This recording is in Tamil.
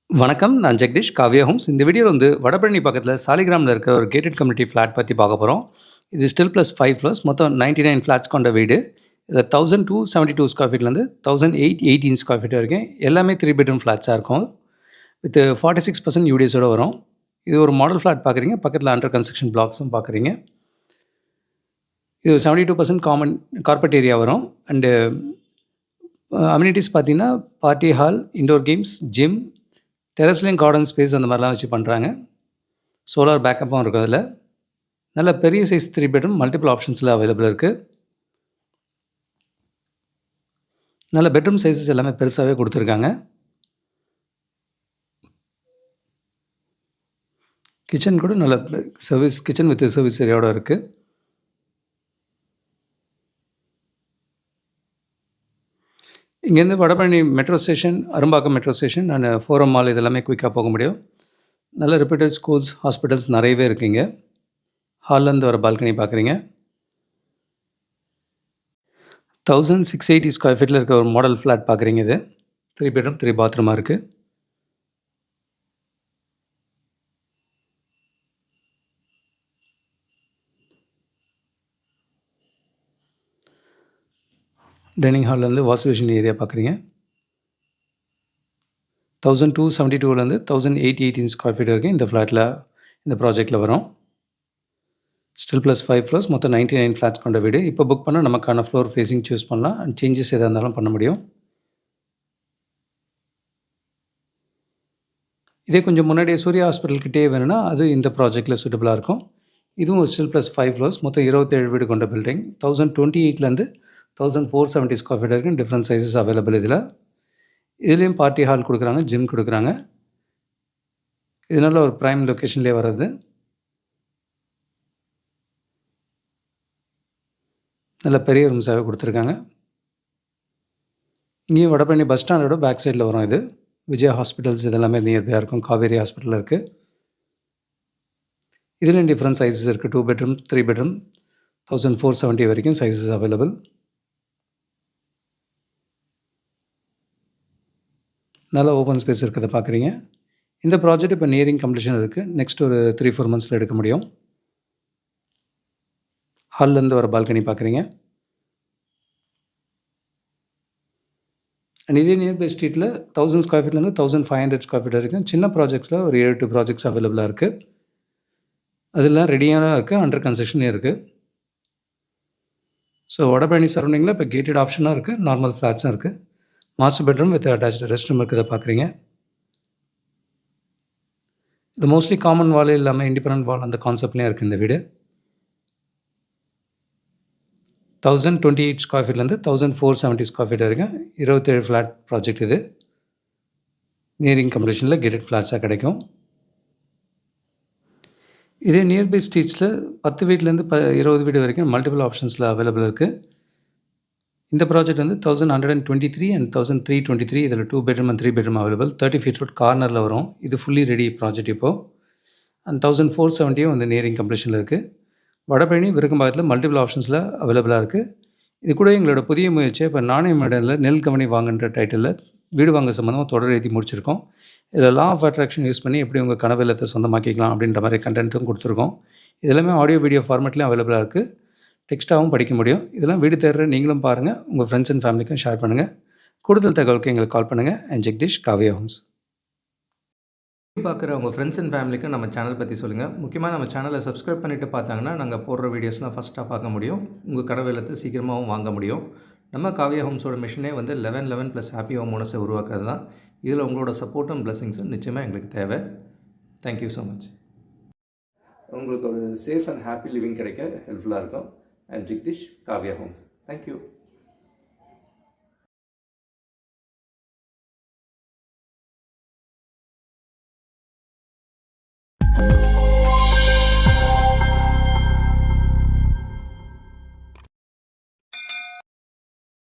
வணக்கம். நான் ஜெகதீஷ், காவ்யா ஹோம்ஸ். இந்த வீடியோல வடபழனி பக்கத்தில சாலிகிராம்ல இருக்க ஒரு கேட்டட் கம்யூனிட்டி ஃபிளாட் பத்தி பார்க்க போறோம். இது ஸ்டில் பிளஸ் 5 ஃப்ளோர்ஸ். மொத்தம் 99 ஃபிளாட்ஸ் கொண்ட வீடு. இதில 1272 ஸ்கொயர் ஃபீட்லேருந்து 1818 ஸ்கொயர் ஃபீட் வரைக்கும் எல்லாமே 3 பெட்ரூம் ஃபிளாட்ஸா இருக்கும். வித் 46% யூடிஎஸோட வரும். இது ஒரு மாடல் ஃபிளாட் பார்க்குறீங்க. பக்கத்தில அண்டர் கன்ஸ்ட்ரக்ஷன் பிளாக்ஸும் பார்க்குறீங்க. இது 72% கார்பெட் ஏரியா வரும். அண்டு அம்யூனிட்டிஸ் பார்த்தீங்கன்னா, party hall, indoor games, gym, டெரஸ்லையும் கார்டன் ஸ்பேஸ் அந்த மாதிரிலாம் வச்சு பண்ணுறாங்க. சோலார் பேக்கப்பும் இருக்கும் அதில். நல்ல பெரிய சைஸ் 3 பெட்ரூம் மல்டிபிள் ஆப்ஷன்ஸில் அவைலபிள் இருக்குது. நல்ல பெட்ரூம் சைஸஸ் எல்லாமே பெருசாகவே கொடுத்துருக்காங்க. கிச்சன் கூட நல்ல கிச்சன் வித் சர்வீஸ் ஏரியாவோட இருக்குது. இங்கேருந்து Vadapalani metro station, Arumbakkam metro station and forum mall இதெல்லாமே குயிக்காக போக முடியும். நல்ல ரெப்யூட்டட் ஸ்கூல்ஸ், ஹாஸ்பிட்டல்ஸ் நிறையவே இருக்குங்க. ஹால்லேருந்து வர பால்கனி பார்க்குறீங்க. 1680 ஸ்கொயர் ஃபீட்டில் இருக்க ஒரு மாடல் ஃப்ளாட் பார்க்குறீங்க. இது 3 பெட்ரூம் 3 பாத்ரூமாக இருக்குது. டைனிங் ஹால்லேருந்து வாஷ் பேஷன் ஏரியா பார்க்குறீங்க. 1272லேருந்து 1818 ஸ்கொயர் ஃபீட் வரைக்கும் இந்த ஃப்ளாட்டில் இந்த ப்ராஜெக்டில் வரும். ஸ்டில் ப்ளஸ் 5 ஃப்ளோர்ஸ், மொத்தம் 99 ஃப்ளாட்ஸ் கொண்ட வீடு. இப்போ புக் பண்ணால் நமக்கான ஃப்ளோர் ஃபேஸிங் சூஸ் பண்ணலாம். அண்ட் சேஞ்சஸ் எதாக இருந்தாலும் பண்ண முடியும். இதே கொஞ்சம் முன்னாடியே சூர்யா ஹாஸ்பிட்டல்கிட்டே வேணும்னா அது இந்த ப்ராஜெக்டில் சூட்டபுளாக இருக்கும். இதுவும் ஸ்டில் ப்ளஸ் 5 ஃப்ளோர்ஸ், மொத்தம் 27 வீடு கொண்ட பில்டிங். 1028லேருந்து 1470 ஸ்கொயர் ஃபீட் வரைக்கும் டிஃப்ரெண்ட் சைஸஸ் அவைலபிள் இதில். இதுலேயும் பார்ட்டி ஹால் கொடுக்குறாங்க, ஜிம் கொடுக்குறாங்க. இதனால் ஒரு ப்ரைம் லொக்கேஷன்லேயே வர்றது. நல்ல பெரிய ரூம்ஸாகவே கொடுத்துருக்காங்க. இங்கேயும் வடபழனி பஸ் ஸ்டாண்டோட பேக் சைடில் வரும். இது விஜயா ஹாஸ்பிட்டல்ஸ் இதெல்லாமே நியர்பையாக இருக்கும். காவேரி ஹாஸ்பிட்டல் இருக்குது. இதுலேயும் டிஃப்ரெண்ட் சைஸஸ் இருக்குது. 2 பெட்ரூம் 3 பெட்ரூம் 1470 வரைக்கும் சைஸஸ் அவைலபிள். நல்ல ஓப்பன் ஸ்பேஸ் இருக்கிறத பார்க்குறீங்க. இந்த ப்ராஜெக்ட் இப்போ நியரிங் கம்ப்ளீஷன் இருக்குது. நெக்ஸ்ட் ஒரு 3-4 மந்த்ஸில் எடுக்க முடியும். ஹால்லேருந்து வர பால்கனி பார்க்குறீங்க. அண்ட் இதே நியர்பை ஸ்ட்ரீட்டில் 1000 ஸ்கொயர் ஃபீட்லேருந்து 1500 ஸ்கொயர் ஃபீட் வரைக்கும் சின்ன ப்ராஜெக்ட்ஸில் ஒரு 7-8 ப்ராஜெக்ட்ஸ் அவைலபிளாக இருக்குது. அதெல்லாம் ரெடியான இருக்குது, அண்டர் கன்ஸ்ட்ரக்ஷனே இருக்குது. ஸோ வடபழனி சரௌண்டிங்கில் இப்போ கேட்டட் ஆப்ஷனாக இருக்குது, நார்மல் ஃப்ளாட்ஸும் இருக்குது. Master bedroom with attached rest room இருக்கிறத பார்க்குறீங்க. இது மோஸ்ட்லி காமன் வால் இல்லாமல் இண்டிபெண்டன்ட் வால் அந்த கான்செப்ட்லேயும் இருக்குது இந்த வீடு. 1028 ஸ்கொயர் ஃபீட்லேருந்து 1470 ஸ்கொயர் ஃபீட் வரைக்கும் 27 ஃப்ளாட் ப்ராஜெக்ட் இது. நியரிங் கம்ப்ளீஷனில் கேட்டட் ஃப்ளாட்ஸாக கிடைக்கும். இதே நியர்பை ஸ்ட்ரீட்ஸில் 10 வீட்லேருந்து 20 வீடு வரைக்கும் மல்டிபிள் ஆப்ஷன்ஸில் அவைலபிள் இருக்குது. இந்த ப்ராஜெக்ட் 1123 அண்ட் 1323. இதில் 2 bedroom and 3 bedroom available. 30 feet road கார்னரில் வரும். இது ஃபுல்லி ரெடி ப்ராஜெக்ட் இப்போது. அண்ட் 1470 நியரிங் கம்ப்ளீஷனில் இருக்குது. வடபழனி விருகம்பாக்கத்தில் மல்டிபிள் ஆப்ஷன்ஸில் அவைலபிளாக இருக்குது. இது கூட எங்களோட புதிய முயற்சியை இப்போ நாணய மேடனில் நெல் கவனி வாங்குன்ற டைட்டிலில் வீடு வாங்க சம்மந்தமாக தொடர் எழுதி முடிச்சிருக்கோம். இதில் லா ஆஃப் அட்ராக்ஷன் யூஸ் பண்ணி எப்படி உங்கள் கனவு இல்லத்தை சொந்தமாக்கிக்கலாம் அப்படின்ற மாதிரி கண்டென்ட்டும் கொடுத்துருக்கோம். இதெல்லாமே ஆடியோ வீடியோ ஃபார்மேட்லேயும் அவைலபிளாக இருக்குது. டெக்ஸ்ட்டாகவும் படிக்க முடியும். இதெல்லாம் வீடு தேடுற நீங்களும் பாருங்கள். உங்கள் ஃப்ரெண்ட்ஸ் அண்ட் ஃபேமிலிக்கும் ஷேர் பண்ணுங்கள். கூடுதல் தகவலுக்கு எங்களுக்கு கால் பண்ணுங்கள். And Jagadeesh, Kavya homes. பார்க்குற உங்கள் ஃப்ரெண்ட்ஸ் அண்ட் ஃபேமிலிக்கு நம்ம சேனல் பற்றி சொல்லுங்கள். முக்கியமாக நம்ம சேனலை சப்ஸ்கிரைப் பண்ணிவிட்டு பார்த்தாங்கன்னா நாங்கள் போடுற வீடியோஸ்லாம் ஃபஸ்ட்டாக பார்க்க முடியும். உங்கள் கனவு இல்லத்தை சீக்கிரமாகவும் வாங்க முடியும். நம்ம காவ்யா ஹோம்ஸோட மிஷனே 1111 + ஹாப்பி ஹோம் ஓனர்ஸை உருவாக்குறது தான். இதில் உங்களோட சப்போர்ட்டும் பிளஸிங்ஸும் நிச்சயமாக எங்களுக்கு தேவை. Thank you so much. உங்களுக்கு ஒரு சேஃப் அண்ட் ஹாப்பி லிவிங் கிடைக்க ஹெல்ப்ஃபுல்லாக இருக்கும். And Jagadeesh, Kavya homes. Thank you.